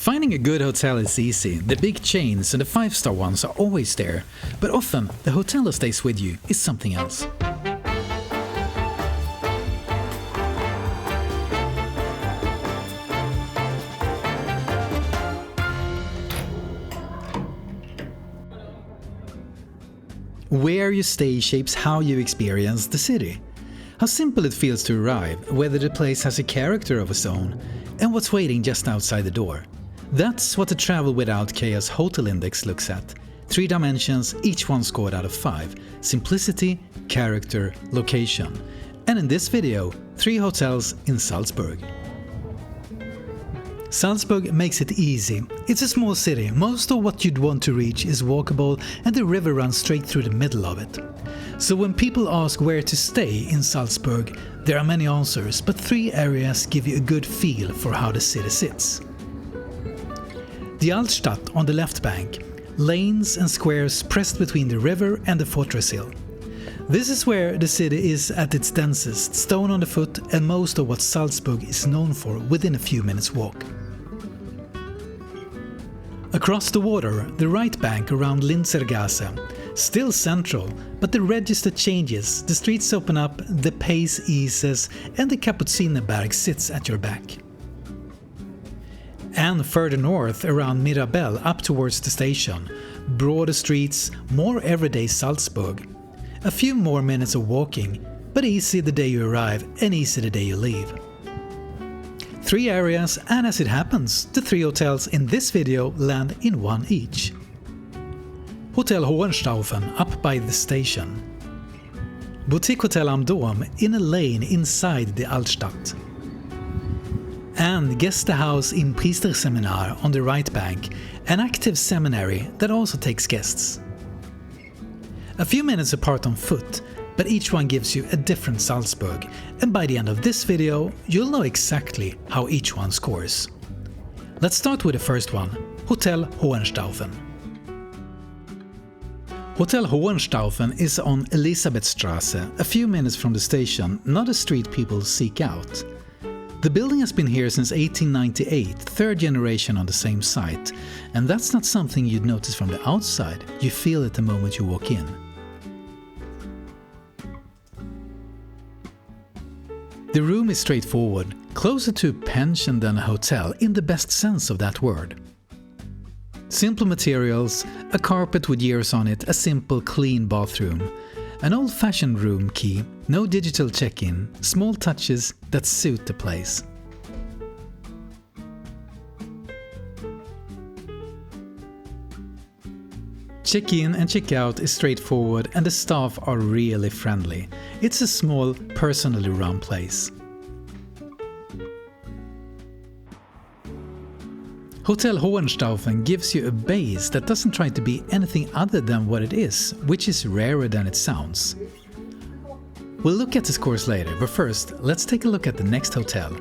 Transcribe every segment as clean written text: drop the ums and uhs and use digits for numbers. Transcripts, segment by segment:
Finding a good hotel is easy. The big chains and the 5-star ones are always there, but often the hotel that stays with you is something else. Where you stay shapes how you experience the city. How simple it feels to arrive, whether the place has a character of its own, and what's waiting just outside the door. That's what the Travel Without Chaos Hotel Index looks at. 3 dimensions, each one scored out of 5. Simplicity, character, location. And in this video, 3 hotels in Salzburg. Salzburg makes it easy. It's a small city, most of what you'd want to reach is walkable and the river runs straight through the middle of it. So when people ask where to stay in Salzburg, there are many answers, but 3 areas give you a good feel for how the city sits. The Altstadt on the left bank, lanes and squares pressed between the river and the fortress hill. This is where the city is at its densest, stone on the foot, and most of what Salzburg is known for within a few minutes walk. Across the water, the right bank around Linzergasse, still central, but the register changes, the streets open up, the pace eases, and the Kapuzinerberg sits at your back. And further north, around Mirabell up towards the station, broader streets, more everyday Salzburg. A few more minutes of walking, but easy the day you arrive and easy the day you leave. 3 areas, and as it happens, the 3 hotels in this video land in one each. Hotel Hohenstauffen up by the station. Boutiquehotel am Dom in a lane inside the Altstadt. And Gästehaus in Priesterseminar on the right bank, an active seminary that also takes guests. A few minutes apart on foot, but each one gives you a different Salzburg, and by the end of this video you'll know exactly how each one scores. Let's start with the first one, Hotel Hohenstauffen. Hotel Hohenstauffen is on Elisabethstrasse, a few minutes from the station, not a street people seek out. The building has been here since 1898, 3rd generation on the same site, and that's not something you'd notice from the outside, you feel it the moment you walk in. The room is straightforward, closer to a pension than a hotel in the best sense of that word. Simple materials, a carpet with years on it, a simple clean bathroom, an old-fashioned room key, no digital check-in, small touches that suit the place. Check-in and check-out is straightforward and the staff are really friendly. It's a small, personally run place. Hotel Hohenstauffen gives you a base that doesn't try to be anything other than what it is, which is rarer than it sounds. We'll look at the scores later, but first, let's take a look at the next hotel,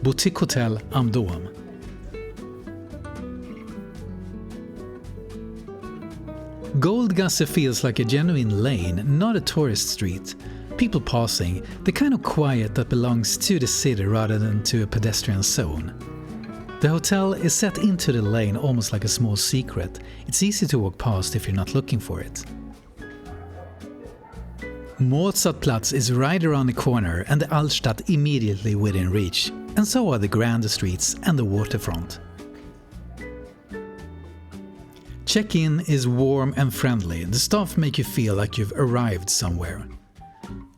Boutiquehotel am Dom. Goldgasse feels like a genuine lane, not a tourist street. People passing, the kind of quiet that belongs to the city rather than to a pedestrian zone. The hotel is set into the lane almost like a small secret. It's easy to walk past if you're not looking for it. Mozartplatz is right around the corner and the Altstadt immediately within reach, and so are the grander streets and the waterfront. Check-in is warm and friendly, the staff make you feel like you've arrived somewhere.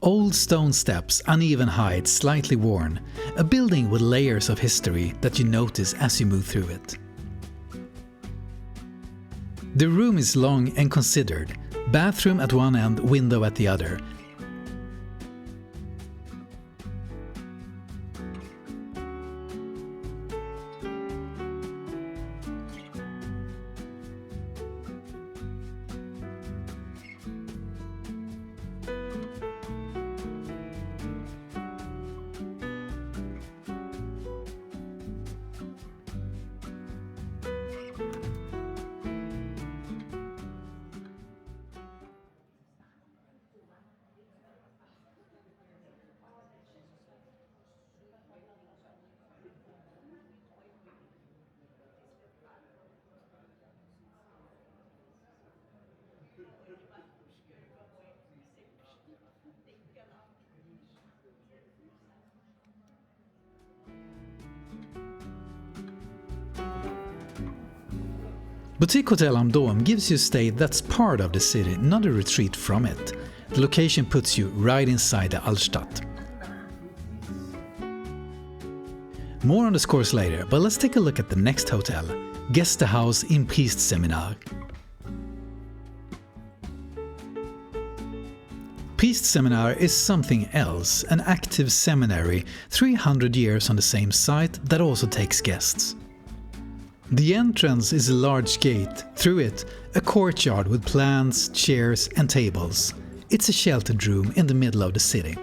Old stone steps, uneven heights, slightly worn, a building with layers of history that you notice as you move through it. The room is long and considered, bathroom at one end, window at the other. Boutiquehotel am Dom gives you a stay that's part of the city, not a retreat from it. The location puts you right inside the Altstadt. More on the scores later, but let's take a look at the next hotel, Gästehaus in Priesterseminar. Priesterseminar is something else, an active seminary 300 years on the same site that also takes guests. The entrance is a large gate, through it a courtyard with plants, chairs and tables. It's a sheltered room in the middle of the city.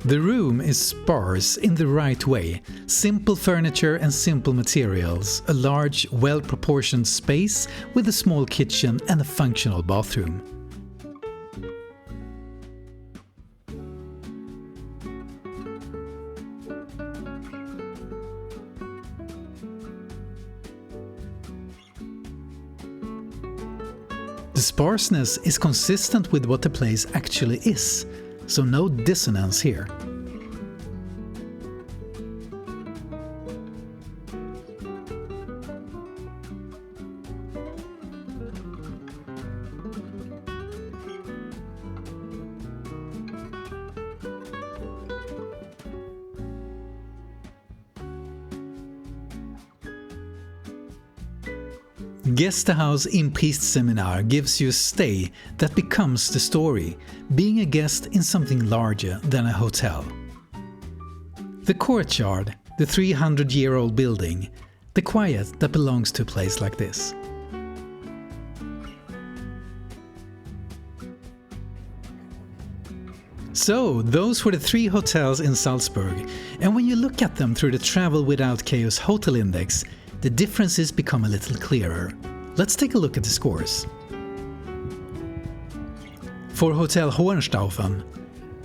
The room is sparse in the right way, simple furniture and simple materials, a large, well-proportioned space with a small kitchen and a functional bathroom. The sparseness is consistent with what the place actually is, so no dissonance here. Gästehaus in Priesterseminar gives you a stay that becomes the story, being a guest in something larger than a hotel. The courtyard, the 300-year-old building, the quiet that belongs to a place like this. So, those were the 3 hotels in Salzburg, and when you look at them through the Travel Without Chaos Hotel Index, the differences become a little clearer. Let's take a look at the scores. For Hotel Hohenstauffen,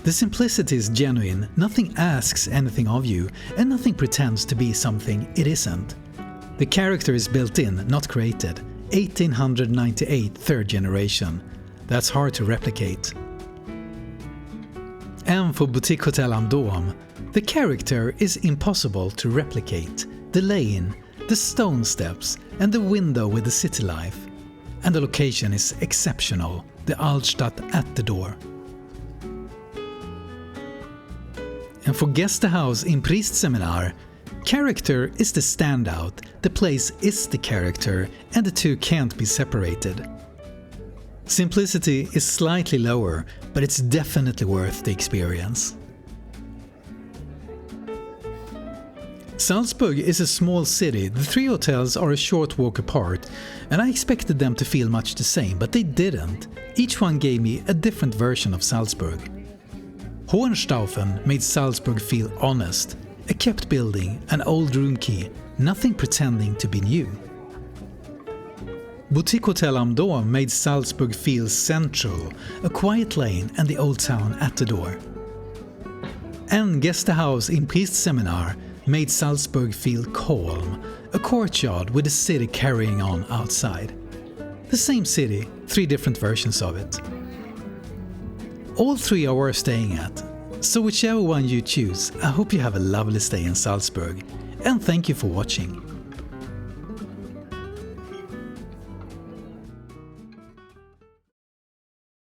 the simplicity is genuine, nothing asks anything of you, and nothing pretends to be something it isn't. The character is built in, not created. 1898 third generation. That's hard to replicate. And for Boutiquehotel am Dom, the character is impossible to replicate. The lane, the stone steps and the window with the city life. And the location is exceptional, the Altstadt at the door. And for Gästehaus in Priesterseminar, character is the standout, the place is the character, and the two can't be separated. Simplicity is slightly lower, but it's definitely worth the experience. Salzburg is a small city, the 3 hotels are a short walk apart, and I expected them to feel much the same, but they didn't. Each one gave me a different version of Salzburg. Hohenstauffen made Salzburg feel honest, a kept building, an old room key, nothing pretending to be new. Boutiquehotel am Dom made Salzburg feel central, a quiet lane and the old town at the door. And Gästehaus in Priesterseminar made Salzburg feel calm, a courtyard with the city carrying on outside. The same city, 3 different versions of it. All 3 are worth staying at, so whichever one you choose, I hope you have a lovely stay in Salzburg, and thank you for watching.